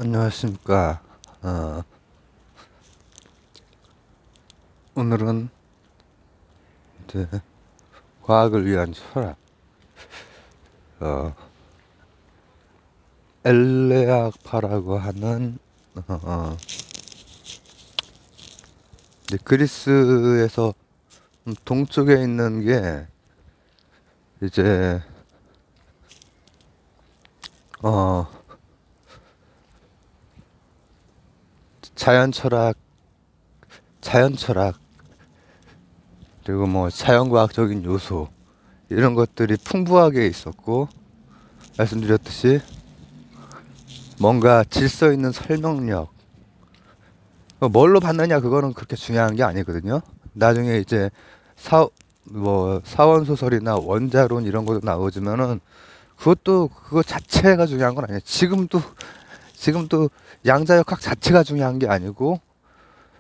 안녕하십니까. 오늘은 이제 과학을 위한 철학, 어, 엘레아파라고 하는, 이제 그리스에서 동쪽에 있는 게 이제, 어, 자연 철학, 그리고 뭐 자연과학적인 요소, 이런 것들이 풍부하게 있었고, 말씀드렸듯이 뭔가 질서 있는 설명력, 뭘로 받느냐 그거는 그렇게 중요한 게 아니거든요. 나중에 이제 사원 소설이나 원자론 이런 것도 나오지만은 그거 자체가 중요한 건 아니에요. 지금도 양자역학 자체가 중요한 게 아니고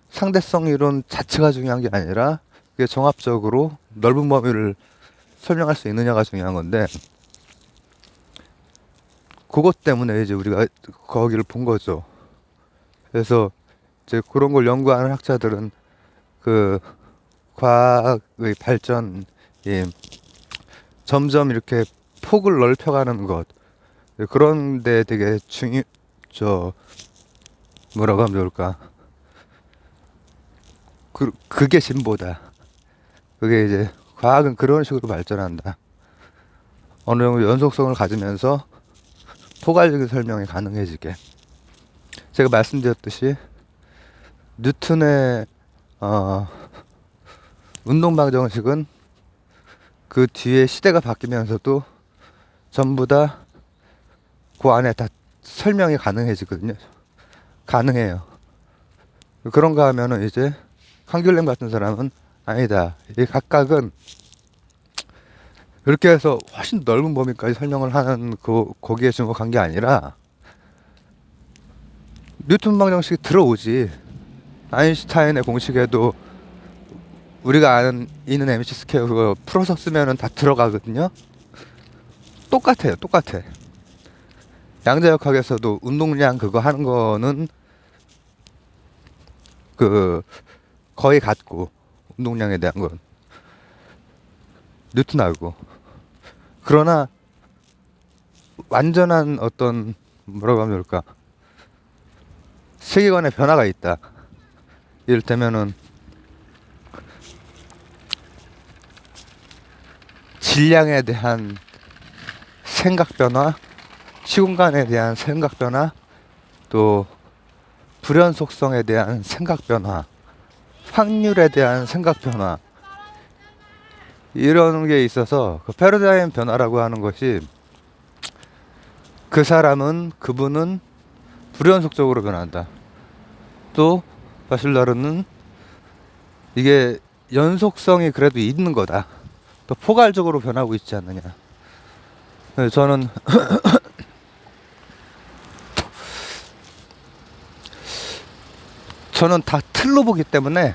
상대성 이론 자체가 중요한 게 아니라 그게 종합적으로 넓은 범위를 설명할 수 있느냐가 중요한 건데, 그것 때문에 이제 우리가 거기를 본 거죠. 그래서 이제 그런 걸 연구하는 학자들은 그 과학의 발전이 점점 이렇게 폭을 넓혀가는 것, 그런데 되게 뭐라고 하면 좋을까? 그게 진보다. 그게 이제 과학은 그런 식으로 발전한다. 어느 정도 연속성을 가지면서 포괄적인 설명이 가능해지게. 제가 말씀드렸듯이 뉴턴의 운동 방정식은 그 뒤에 시대가 바뀌면서도 전부 다 그 안에 다 설명이 가능해지거든요. 가능해요. 그런가 하면은 이제 칸귤렘 같은 사람은 아니다. 이 각각은 그렇게 해서 훨씬 넓은 범위까지 설명을 하는 거기에 주목한 게 아니라 뉴턴 방정식이 들어오지. 아인슈타인의 공식에도 우리가 아는 E는 mc 스퀘어 그거 풀어서 쓰면은 다 들어가거든요. 똑같아. 양자역학에서도 운동량 그거 하는 거는 그 거의 같고, 운동량에 대한 건 뉴턴하고. 그러나 완전한 어떤 뭐라고 하면 좋을까, 세계관의 변화가 있다. 이를테면은 질량에 대한 생각 변화, 시공간에 대한 생각 변화, 또 불연 속성에 대한 생각 변화, 확률에 대한 생각 변화, 이런 게 있어서 그 패러다임 변화라고 하는 것이, 그분은 불연속적으로 변한다. 또 바실라르는 이게 연속성이 그래도 있는 거다. 또 포괄적으로 변하고 있지 않느냐. 저는 다 틀로 보기 때문에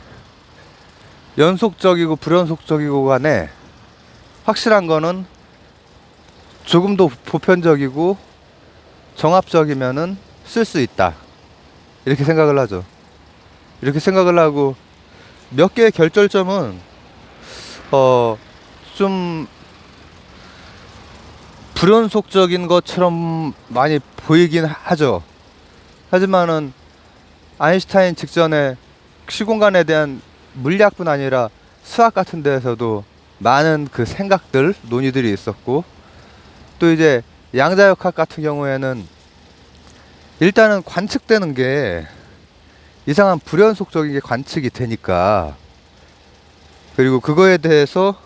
연속적이고 불연속적이고 간에 확실한 거는 조금 더 보편적이고 정합적이면은 쓸 수 있다. 이렇게 생각을 하죠. 이렇게 생각을 하고 몇 개의 결절점은 좀 불연속적인 것처럼 많이 보이긴 하죠. 하지만은 아인슈타인 직전에 시공간에 대한 물리학뿐 아니라 수학 같은 데에서도 많은 그 생각들, 논의들이 있었고, 또 이제 양자역학 같은 경우에는 일단은 관측되는 게 이상한 불연속적인 게 관측이 되니까, 그리고 그거에 대해서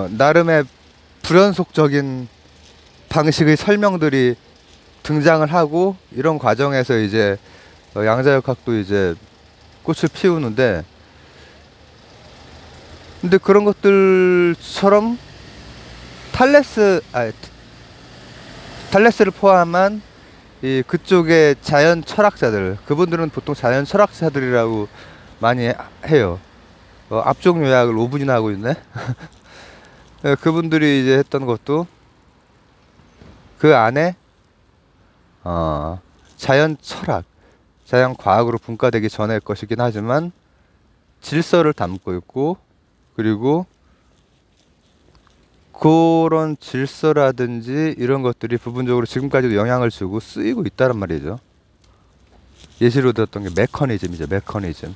나름의 불연속적인 방식의 설명들이 등장을 하고, 이런 과정에서 이제 양자역학도 이제 꽃을 피우는데, 근데 그런 것들처럼 탈레스를 포함한 그쪽의 자연 철학자들, 그분들은 보통 자연 철학자들이라고 많이 해요. 앞쪽 요약을 5분이나 하고 있네. 그분들이 이제 했던 것도 그 안에 어, 자연 철학, 자연 과학으로 분과되기 전의 것이긴 하지만 질서를 담고 있고, 그리고 그런 질서라든지 이런 것들이 부분적으로 지금까지도 영향을 주고 쓰이고 있다는 말이죠. 예시로 들었던 게 메커니즘이죠. 메커니즘.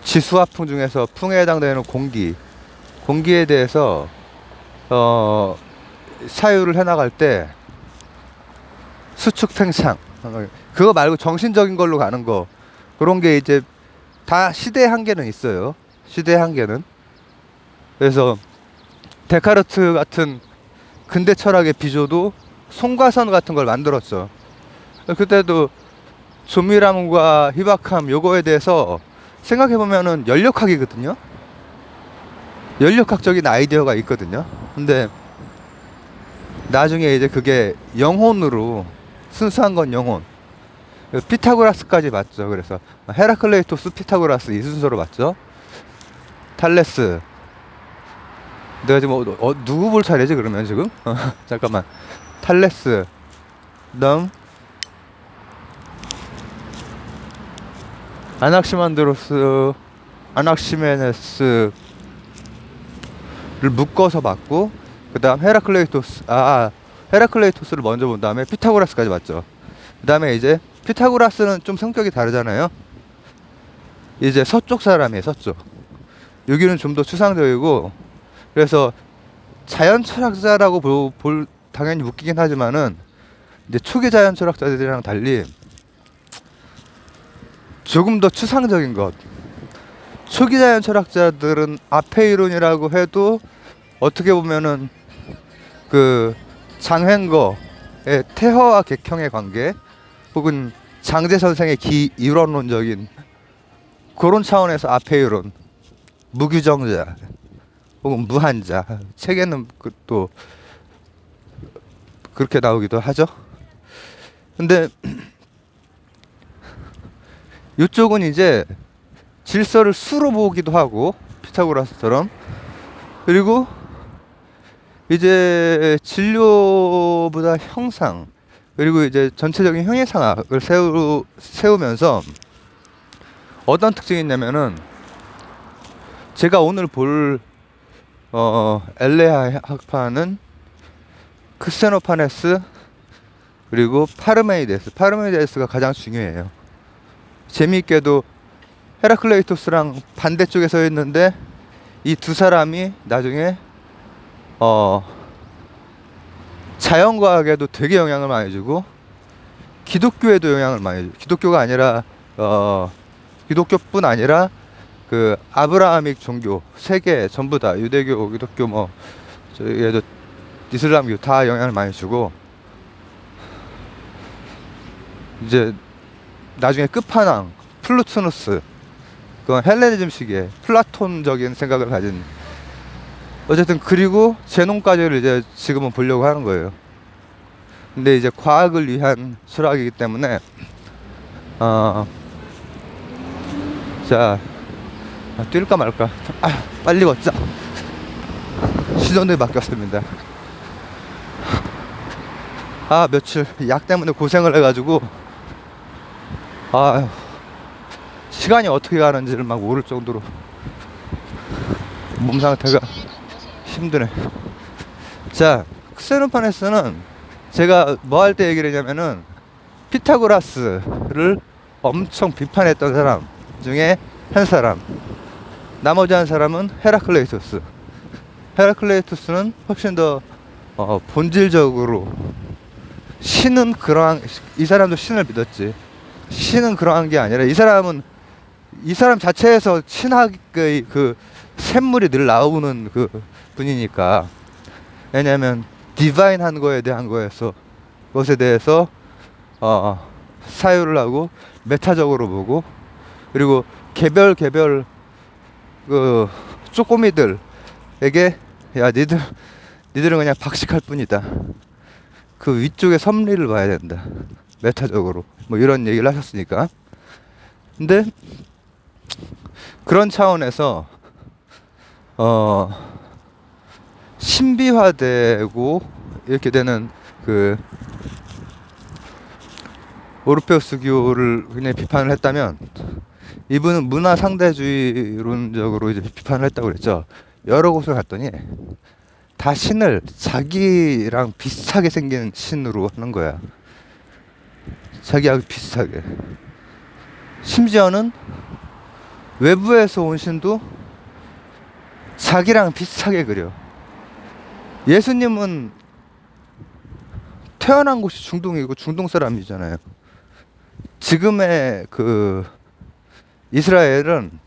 지수화풍 중에서 풍에 해당되는 공기에 대해서 사유를 해나갈 때 수축 팽창, 그거 말고 정신적인 걸로 가는 거, 그런 게 이제 다 시대의 한계는 있어요. 시대의 한계는. 그래서 데카르트 같은 근대 철학의 비조도 송과선 같은 걸 만들었죠. 그때도 조밀함과 희박함 요거에 대해서 생각해보면은 연력학이거든요. 연력학적인 아이디어가 있거든요. 근데 나중에 이제 그게 영혼으로, 순수한 건 영혼, 피타고라스까지 봤죠. 그래서 헤라클레이토스, 피타고라스 이 순서로 봤죠. 탈레스. 내가 지금 누구 볼 차례지 그러면 지금? 잠깐만. 탈레스, 그다음 아낙시만드로스, 아낙시메네스를 묶어서 봤고, 그다음 헤라클레이토스를 먼저 본 다음에 피타고라스까지 봤죠. 그다음에 이제 피타고라스는 좀 성격이 다르잖아요. 이제 서쪽 사람이에요. 서쪽. 여기는 좀 더 추상적이고, 그래서 자연 철학자라고 당연히 묶이긴 하지만은 이제 초기 자연 철학자들이랑 달리 조금 더 추상적인 것. 초기 자연 철학자들은 앞에 이론이라고 해도 어떻게 보면은 그 장횡거의 태허와 객형의 관계, 혹은 장제 선생의 이론론적인 그런 차원에서 앞에 이론, 무규정자 혹은 무한자, 책에는 또 그렇게 나오기도 하죠. 근데 이쪽은 이제 질서를 수로 보기도 하고, 피타고라스처럼. 그리고 이제 진료보다 형상, 그리고 이제 전체적인 형이상학을 세우면서 어떤 특징이 있냐면은, 제가 오늘 볼 엘레아 학파는 크세노파네스 그리고 파르메이데스가 가장 중요해요. 재미있게도 헤라클레이토스랑 반대쪽에 서 있는데 이 두 사람이 나중에 자연과학에도 되게 영향을 많이 주고, 기독교에도 영향을 많이 주고, 기독교뿐 아니라 그 아브라함익 종교 세계 전부 다, 유대교, 기독교, 뭐 저기에도 이슬람교 다 영향을 많이 주고, 이제 나중에 끝판왕 플루토누스, 그건 헬레니즘식의 플라톤적인 생각을 가진, 어쨌든, 그리고 제논까지를 이제 지금은 보려고 하는 거예요. 근데 이제 과학을 위한 철학이기 때문에 자, 뛸까 말까. 빨리 걷자. 시선이 바뀌었습니다. 며칠 약 때문에 고생을 해가지고 시간이 어떻게 가는지를 막 모를 정도로 몸 상태가 힘드네. 자, 크세노파네스는 제가 뭐 할 때 얘기를 했냐면은, 피타고라스를 엄청 비판했던 사람 중에 한 사람, 나머지 한 사람은 헤라클레이토스는 훨씬 더 본질적으로 신은 그러한, 이 사람도 신을 믿었지. 신은 그러한 게 아니라, 이 사람 자체에서 신학의 그 샘물이 늘 나오는 그 분이니까. 왜냐면 디바인한 거에 대한 것에 대해서 사유를 하고 메타적으로 보고, 그리고 개별 그 쪼꼬미들에게, 야, 니들은 그냥 박식할 뿐이다, 그 위쪽의 섭리를 봐야 된다, 메타적으로, 뭐 이런 얘기를 하셨으니까. 근데 그런 차원에서 신비화되고 이렇게 되는 그 오르페우스교를 굉장히 비판을 했다면, 이분은 문화 상대주의론적으로 이제 비판을 했다고 그랬죠. 여러 곳을 갔더니 다 신을 자기랑 비슷하게 생긴 신으로 하는 거야. 자기하고 비슷하게. 심지어는 외부에서 온 신도 자기랑 비슷하게 그려. 예수님은 태어난 곳이 중동이고 중동 사람이잖아요. 지금의 그 이스라엘은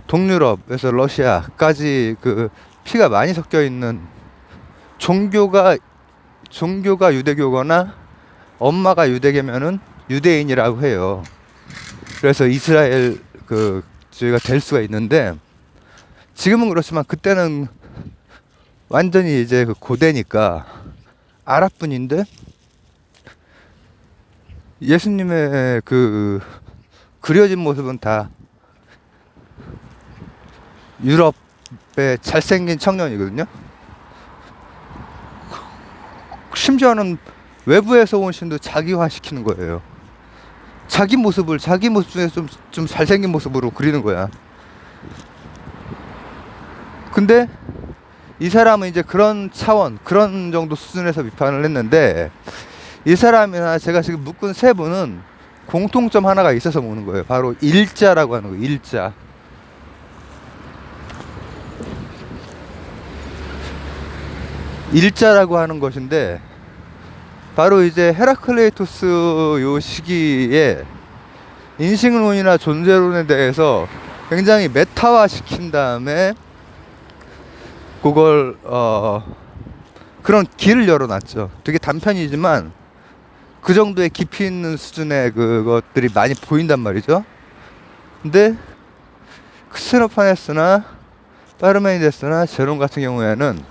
동유럽에서 러시아까지 그 피가 많이 섞여 있는, 종교가 유대교거나 엄마가 유대계면은 유대인이라고 해요. 그래서 이스라엘 그 주의가 될 수가 있는데, 지금은 그렇지만 그때는 완전히 이제 그 고대니까 아랍분인데, 예수님의 그 그려진 모습은 다 유럽의 잘생긴 청년이거든요. 심지어는 외부에서 온 신도 자기화 시키는 거예요. 자기 모습 중에서 좀 잘생긴 모습으로 그리는 거야. 근데 이 사람은 이제 그런 차원, 그런 정도 수준에서 비판을 했는데, 이 사람이나 제가 지금 묶은 세 분은 공통점 하나가 있어서 모는 거예요. 바로 일자라고 하는 거예요. 일자. 일자라고 하는 것인데, 바로 이제 헤라클레이토스 요 시기에 인식론이나 존재론에 대해서 굉장히 메타화 시킨 다음에 그걸 그런 길을 열어놨죠. 되게 단편이지만 그 정도의 깊이 있는 수준의 그것들이 많이 보인단 말이죠. 근데 크스노파네스나 파르메니데스나 제론 같은 경우에는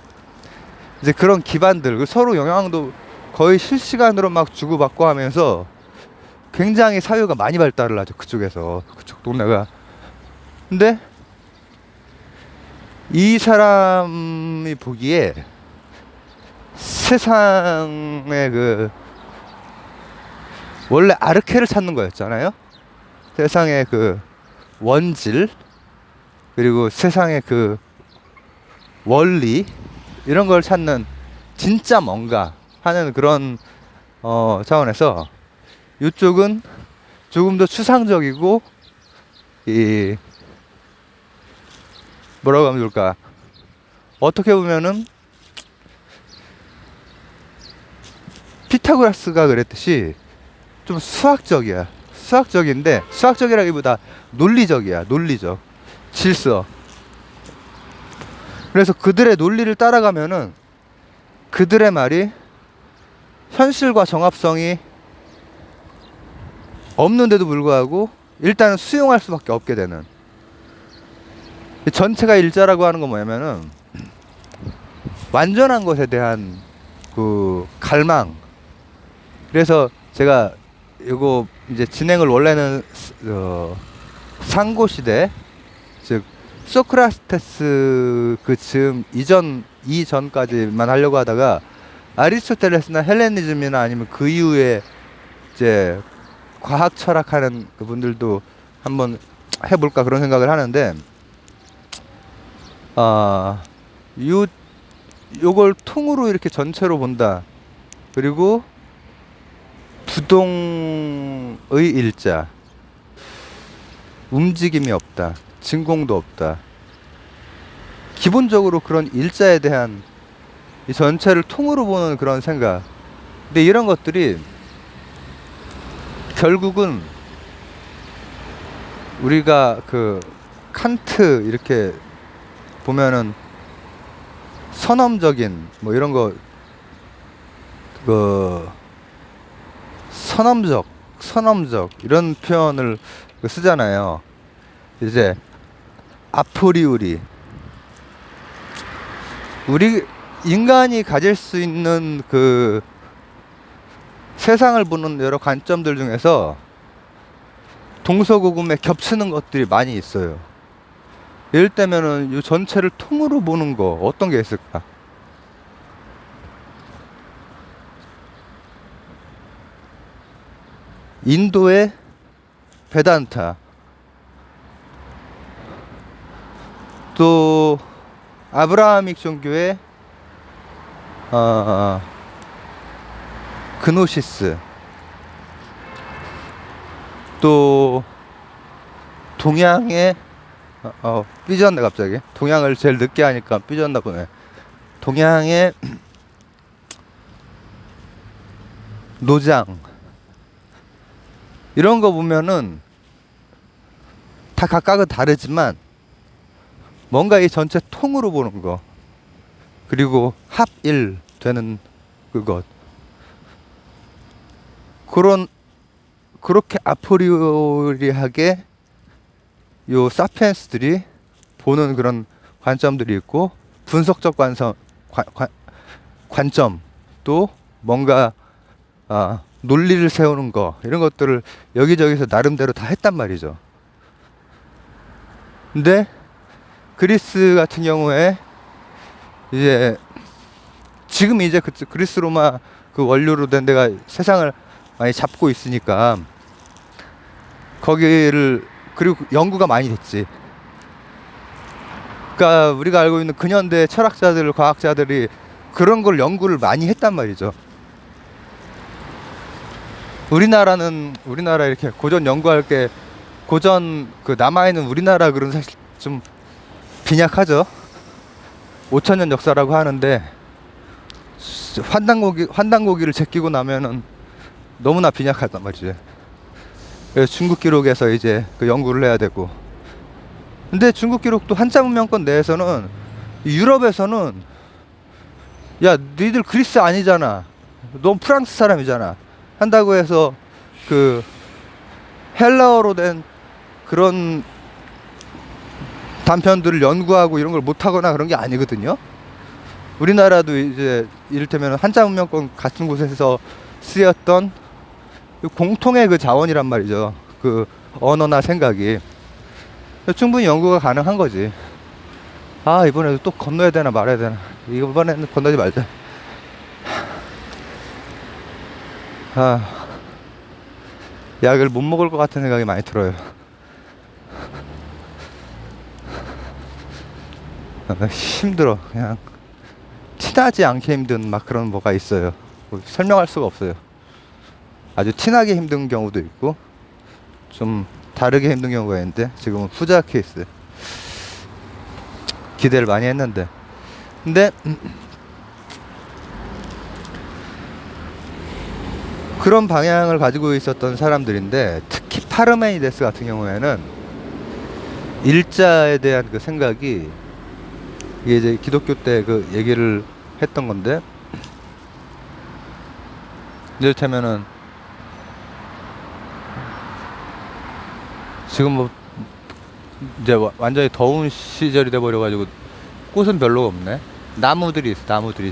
이제 그런 기반들, 서로 영향도 거의 실시간으로 막 주고받고 하면서 굉장히 사유가 많이 발달을 하죠. 그쪽 동네가. 근데 이 사람이 보기에 세상의 그 원래 아르케를 찾는 거였잖아요. 세상의 그 원질, 그리고 세상의 그 원리, 이런 걸 찾는 진짜 뭔가 하는 그런 차원에서 이쪽은 조금 더 추상적이고, 이 뭐라고 하면 좋을까, 어떻게 보면은 피타고라스가 그랬듯이 좀 수학적이야. 수학적인데, 수학적이라기보다 논리적이야. 논리적 질서. 그래서 그들의 논리를 따라가면은 그들의 말이 현실과 정합성이 없는데도 불구하고 일단은 수용할 수밖에 없게 되는, 전체가 일자라고 하는 건 뭐냐면은 완전한 것에 대한 그 갈망. 그래서 제가 이거 이제 진행을 원래는 상고시대, 즉 소크라테스 그 즈음 이전까지만 하려고 하다가, 아리스토텔레스나 헬레니즘이나 아니면 그 이후에 이제 과학 철학하는 그분들도 한번 해볼까 그런 생각을 하는데, 요걸 통으로 이렇게 전체로 본다. 그리고 부동의 일자, 움직임이 없다, 진공도 없다. 기본적으로 그런 일자에 대한 이 전체를 통으로 보는 그런 생각. 근데 이런 것들이 결국은 우리가 그 칸트 이렇게 보면은 선험적인 뭐 이런 거, 그 선험적 이런 표현을 쓰잖아요. 이제 아프리우리, 우리 인간이 가질 수 있는 그 세상을 보는 여러 관점들 중에서 동서고금에 겹치는 것들이 많이 있어요. 예를 들면은 이 전체를 통으로 보는 거, 어떤 게 있을까? 인도의 베단타, 또 아브라함익 종교의 그노시스, 또 동양의 삐졌네 갑자기. 동양을 제일 늦게 하니까 삐졌나 보네. 동양의 노장, 이런 거 보면은 다 각각은 다르지만 뭔가 이 전체 통으로 보는 거, 그리고 합일 되는 그것, 그렇게 아포리오리하게 요 사피엔스들이 보는 그런 관점들이 있고, 분석적 관점, 또 뭔가 논리를 세우는 거, 이런 것들을 여기저기서 나름대로 다 했단 말이죠. 근데 그리스 같은 경우에 이제 지금 이제 그리스 로마 그 원료로 된 데가 세상을 많이 잡고 있으니까 거기를, 그리고 연구가 많이 됐지. 그러니까 우리가 알고 있는 근현대 철학자들, 과학자들이 그런 걸 연구를 많이 했단 말이죠. 우리나라 이렇게 고전 연구할 게, 고전 그 남아있는 우리나라 글은 사실 좀 빈약하죠. 5,000년 역사라고 하는데 환단고기를 제끼고 나면은 너무나 빈약하단 말이지. 그래서 중국 기록에서 이제 그 연구를 해야 되고. 근데 중국 기록도 한자 문명권 내에서는, 유럽에서는 야 너희들 그리스 아니잖아, 넌 프랑스 사람이잖아 한다고 해서 그 헬라어로 된 그런 단편들을 연구하고 이런 걸 못하거나 그런 게 아니거든요. 우리나라도 이제 이를테면 한자 문명권 같은 곳에서 쓰였던 공통의 그 자원이란 말이죠. 그 언어나 생각이 충분히 연구가 가능한 거지. 이번에도 또 건너야 되나 말아야 되나. 이번에는 건너지 말자. 약을 못 먹을 것 같은 생각이 많이 들어요. 힘들어. 그냥 티나지 않게 힘든 막 그런 뭐가 있어요. 뭐 설명할 수가 없어요. 아주 티나게 힘든 경우도 있고 좀 다르게 힘든 경우가 있는데, 지금은 후자 케이스. 기대를 많이 했는데. 근데 그런 방향을 가지고 있었던 사람들인데, 특히 파르메니데스 같은 경우에는 일자에 대한 그 생각이, 이게 이제 기독교 때 그 얘기를 했던 건데, 이를테면은 지금 뭐 이제 완전히 더운 시절이 돼버려가지고 꽃은 별로 없네. 나무들이 있어. 나무들이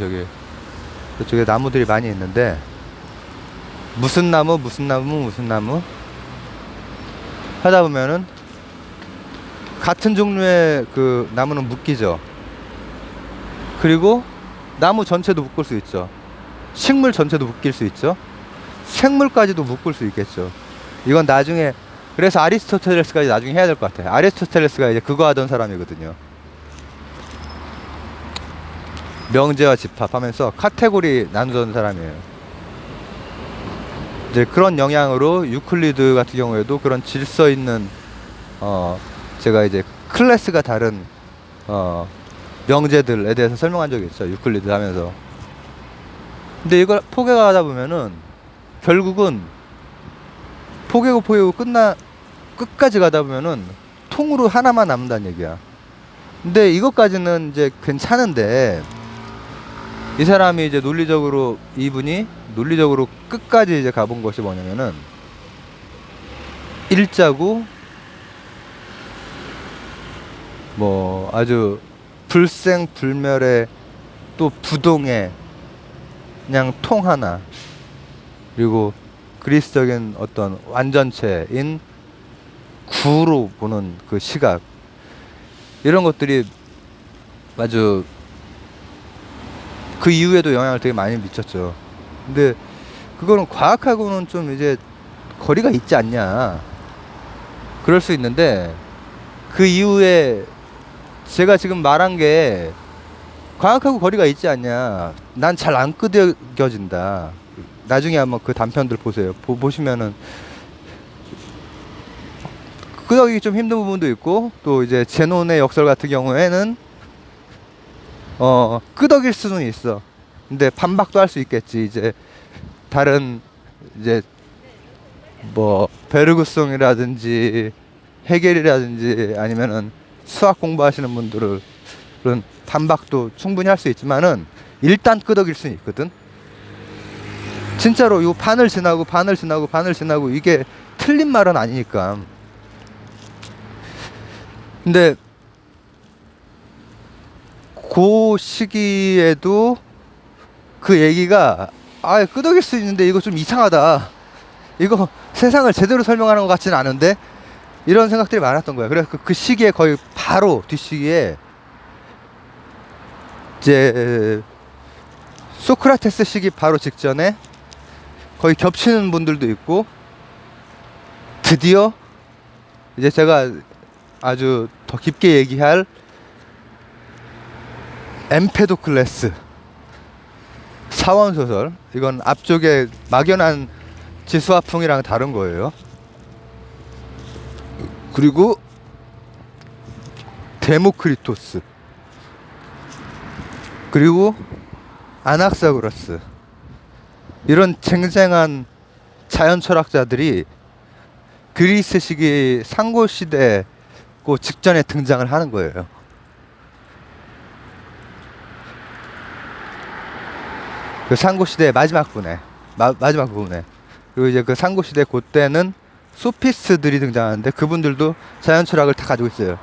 저쪽에 나무들이 많이 있는데, 무슨 나무 하다 보면은 같은 종류의 그 나무는 묶이죠. 그리고 나무 전체도 묶을 수 있죠. 식물 전체도 묶일 수 있죠. 생물까지도 묶을 수 있겠죠. 이건 나중에, 그래서 아리스토텔레스까지 나중에 해야 될 것 같아요. 아리스토텔레스가 이제 그거 하던 사람이거든요. 명제와 집합하면서 카테고리 나누던 사람이에요. 이제 그런 영향으로 유클리드 같은 경우에도 그런 질서 있는 제가 이제 클래스가 다른 명제들에 대해서 설명한 적이 있어요. 유클리드 하면서. 근데 이걸 포개가다 보면은 결국은 포개고 끝까지 가다 보면은 통으로 하나만 남는다는 얘기야. 근데 이것까지는 이제 괜찮은데, 이 사람이 이제 이분이 논리적으로 끝까지 이제 가본 것이 뭐냐면은, 일자고 뭐 아주 불생불멸의 또 부동의 그냥 통 하나, 그리고 그리스적인 어떤 완전체인 구로 보는 그 시각, 이런 것들이 아주 그 이후에도 영향을 되게 많이 미쳤죠. 근데 그거는 과학하고는 좀 이제 거리가 있지 않냐. 그럴 수 있는데 그 이후에 제가 지금 말한 게 과학하고 거리가 있지 않냐. 난 잘 안 끄덕여진다. 나중에 한번 그 단편들 보세요. 보시면은 끄덕이기 좀 힘든 부분도 있고, 또 이제 제논의 역설 같은 경우에는 끄덕일 수는 있어. 근데 반박도 할 수 있겠지. 이제 다른 이제 뭐 베르그송이라든지 헤겔이라든지 아니면은 수학 공부하시는 분들은 반박도 충분히 할 수 있지만은 일단 끄덕일 수는 있거든. 진짜로 요 반을 지나고 반을 지나고 반을 지나고 이게 틀린 말은 아니니까. 근데 그 시기에도 그 얘기가 끄덕일 수 있는데 이거 좀 이상하다. 이거 세상을 제대로 설명하는 것 같지는 않은데 이런 생각들이 많았던 거야. 그래서 그 시기에 거의 바로 뒷시기에 이제 소크라테스 시기 바로 직전에 거의 겹치는 분들도 있고, 드디어 이제 제가 아주 더 깊게 얘기할 엠페도클레스 사원소설, 이건 앞쪽에 막연한 지수화풍이랑 다른 거예요. 그리고 데모크리토스, 그리고 아낙사고라스, 이런 쟁쟁한 자연 철학자들이 그리스 시기 상고 시대 그 직전에 등장을 하는 거예요. 그 상고 시대의 마지막 부분에. 그리고 이제 그 상고 시대 그때는 소피스트들이 등장하는데 그분들도 자연 철학을 다 가지고 있어요.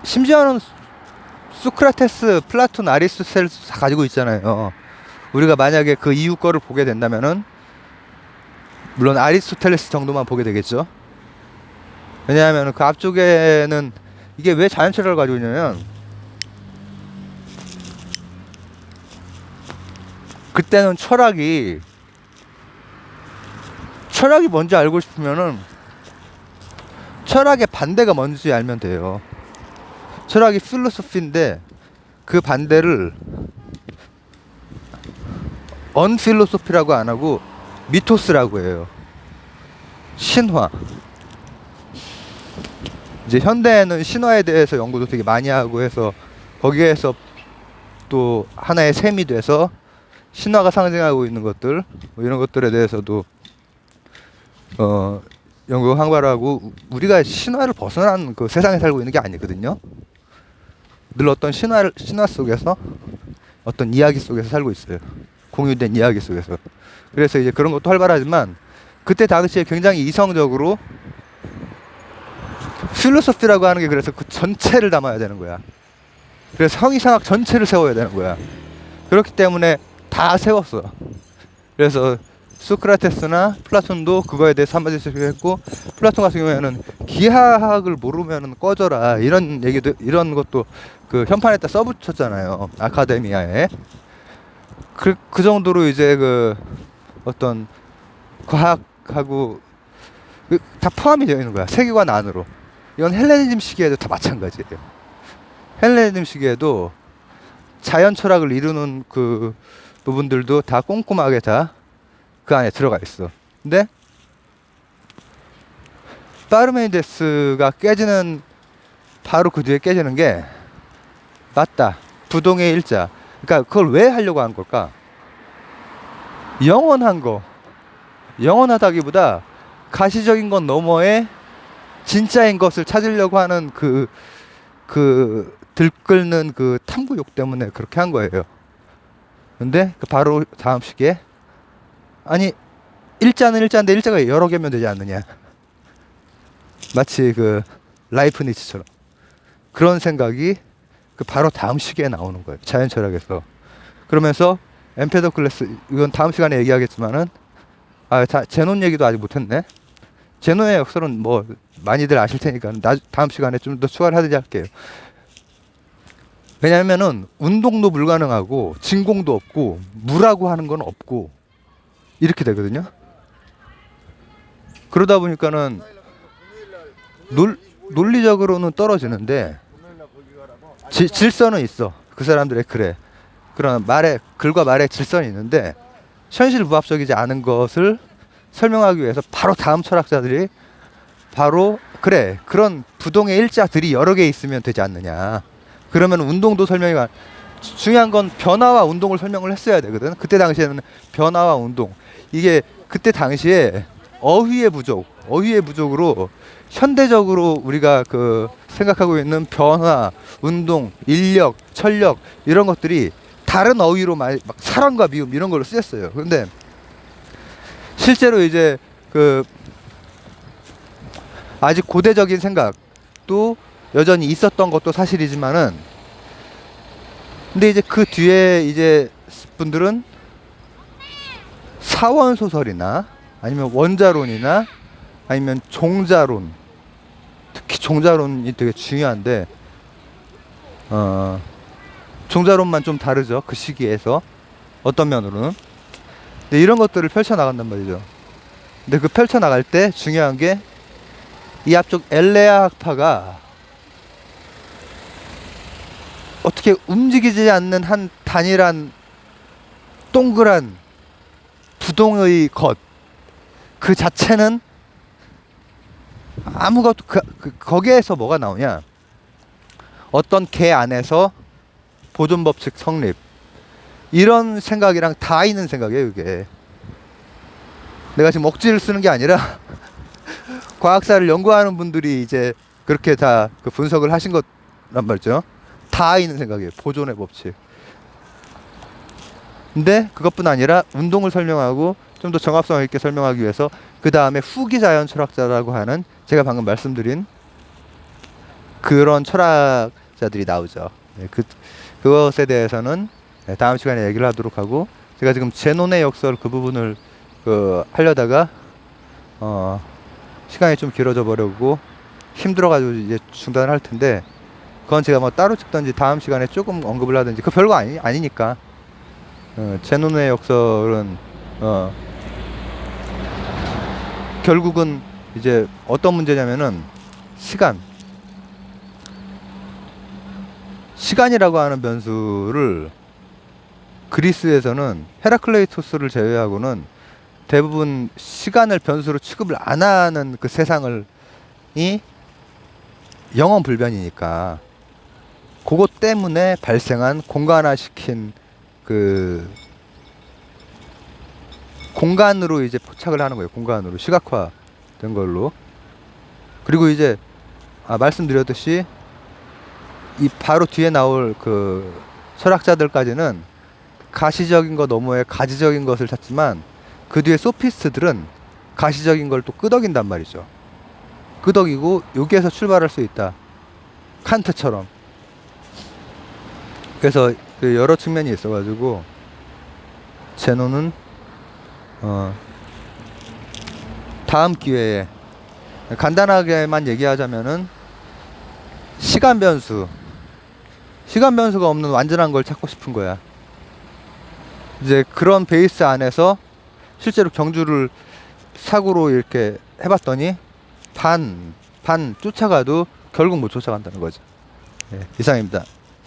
심지어는 소크라테스, 플라톤, 아리스토텔레스 다 가지고 있잖아요. 우리가 만약에 그 이후 거를 보게 된다면은 물론 아리스토텔레스 정도만 보게 되겠죠. 왜냐하면 그 앞쪽에는 이게 왜 자연 철학을 가지고 있냐면, 그때는 철학이 뭔지 알고 싶으면은 철학의 반대가 뭔지 알면 돼요. 철학이 필로소피인데 그 반대를 언필로소피라고 안 하고 미토스라고 해요. 신화. 이제 현대에는 신화에 대해서 연구도 되게 많이 하고 해서 거기에서 또 하나의 셈이 돼서 신화가 상징하고 있는 것들, 뭐 이런 것들에 대해서도 연구가 활발하고, 우리가 신화를 벗어난 그 세상에 살고 있는 게 아니거든요. 늘 어떤 신화 속에서, 어떤 이야기 속에서 살고 있어요. 공유된 이야기 속에서. 그래서 이제 그런 것도 활발하지만 그때 당시에 굉장히 이성적으로 필로소피라고 하는 게, 그래서 그 전체를 담아야 되는 거야. 그래서 형이상학 전체를 세워야 되는 거야. 그렇기 때문에 다 세웠어. 그래서 소크라테스나 플라톤도 그거에 대해서 한마디씩 했고, 플라톤 같은 경우에는 기하학을 모르면 꺼져라, 이런 얘기도, 이런 것도 그 현판에다 써붙였잖아요, 아카데미아에. 그 정도로 이제 그 어떤 과학하고 다 포함이 되어 있는 거야, 세계관 안으로. 이건 헬레니즘 시기에도 다 마찬가지예요. 헬레니즘 시기에도 자연 철학을 이루는 그 부분들도 다 꼼꼼하게 다 그 안에 들어가 있어. 근데 파르메니데스가 깨지는, 바로 그 뒤에 깨지는 게, 맞다, 부동의 일자. 그러니까 그걸 왜 하려고 한 걸까? 영원한 거, 영원하다기보다 가시적인 것 너머에 진짜인 것을 찾으려고 하는 그 들끓는 그 탐구욕 때문에 그렇게 한 거예요. 근데 그 바로 다음 시기에, 아니 일자는 일자인데 일자가 여러 개면 되지 않느냐, 마치 그 라이프니츠처럼 그런 생각이 그 바로 다음 시기에 나오는 거예요, 자연 철학에서. 그러면서 엠페도클레스, 이건 다음 시간에 얘기하겠지만은, 제논 얘기도 아직 못했네. 제논의 역설은 뭐 많이들 아실 테니까 다음 시간에 좀 더 추가를 하든지 할게요. 왜냐면은 운동도 불가능하고 진공도 없고 물하고 하는 건 없고 이렇게 되거든요. 그러다 보니까는 논리적으로는 떨어지는데 질서는 있어. 그 사람들의 글에 그런 말에 글과 말의 질서는 있는데 현실 부합적이지 않은 것을 설명하기 위해서 바로 다음 철학자들이 바로 그래 그런 부동의 일자들이 여러 개 있으면 되지 않느냐. 그러면 운동도 설명이 중요한 건 변화와 운동을 설명을 했어야 되거든. 그때 당시에는 변화와 운동 이게 그때 당시에 어휘의 부족으로 현대적으로 우리가 그 생각하고 있는 변화, 운동, 인력, 철력 이런 것들이 다른 어휘로 막 사랑과 미움 이런 걸로 쓰였어요. 그런데 실제로 이제 그 아직 고대적인 생각도 여전히 있었던 것도 사실이지만은 근데 이제 그 뒤에 이제 분들은 사원 소설이나 아니면 원자론이나 아니면 종자론 특히 종자론이 되게 중요한데 종자론만 좀 다르죠. 그 시기에서 어떤 면으로는 근데 이런 것들을 펼쳐나간단 말이죠. 근데 그 펼쳐나갈 때 중요한 게 이 앞쪽 엘레아 학파가 어떻게 움직이지 않는 한 단일한 동그란 부동의 것 그 자체는 아무것도 거기에서 뭐가 나오냐 어떤 개 안에서 보존법칙 성립 이런 생각이랑 다 있는 생각이에요. 이게 내가 지금 억지를 쓰는 게 아니라 과학사를 연구하는 분들이 이제 그렇게 다 그 분석을 하신 것란 말이죠. 다 있는 생각이에요. 보존의 법칙. 근데 그것뿐 아니라 운동을 설명하고 좀 더 정합성 있게 설명하기 위해서 그 다음에 후기 자연 철학자라고 하는 제가 방금 말씀드린 그런 철학자들이 나오죠. 네, 그것에 대해서는 다음 시간에 얘기를 하도록 하고 제가 지금 제논의 역설 그 부분을 하려다가 시간이 좀 길어져 버리고 힘들어가지고 이제 중단을 할 텐데 그건 제가 뭐 따로 찍든지 다음 시간에 조금 언급을 하든지 그 별거 아니니까 제논의 역설은 결국은 이제 어떤 문제냐면은 시간이라고 하는 변수를 그리스에서는 헤라클레이토스를 제외하고는 대부분 시간을 변수로 취급을 안 하는 그 세상을 영원 불변이니까 그것 때문에 발생한 공간화시킨 그 공간으로 이제 포착을 하는 거예요. 공간으로 시각화된 걸로. 그리고 이제 말씀드렸듯이 이 바로 뒤에 나올 그 철학자들까지는 가시적인 거 너머에 가지적인 것을 찾지만 그 뒤에 소피스트들은 가시적인 걸 또 끄덕인단 말이죠. 끄덕이고 여기에서 출발할 수 있다. 칸트처럼. 그래서 그 여러 측면이 있어가지고 제논은 다음 기회에 간단하게만 얘기하자면은 시간 변수가 없는 완전한 걸 찾고 싶은 거야. 이제 그런 베이스 안에서 실제로 경주를 사고로 이렇게 해봤더니 반 쫓아가도 결국 못 쫓아간다는 거죠. 네, 이상입니다.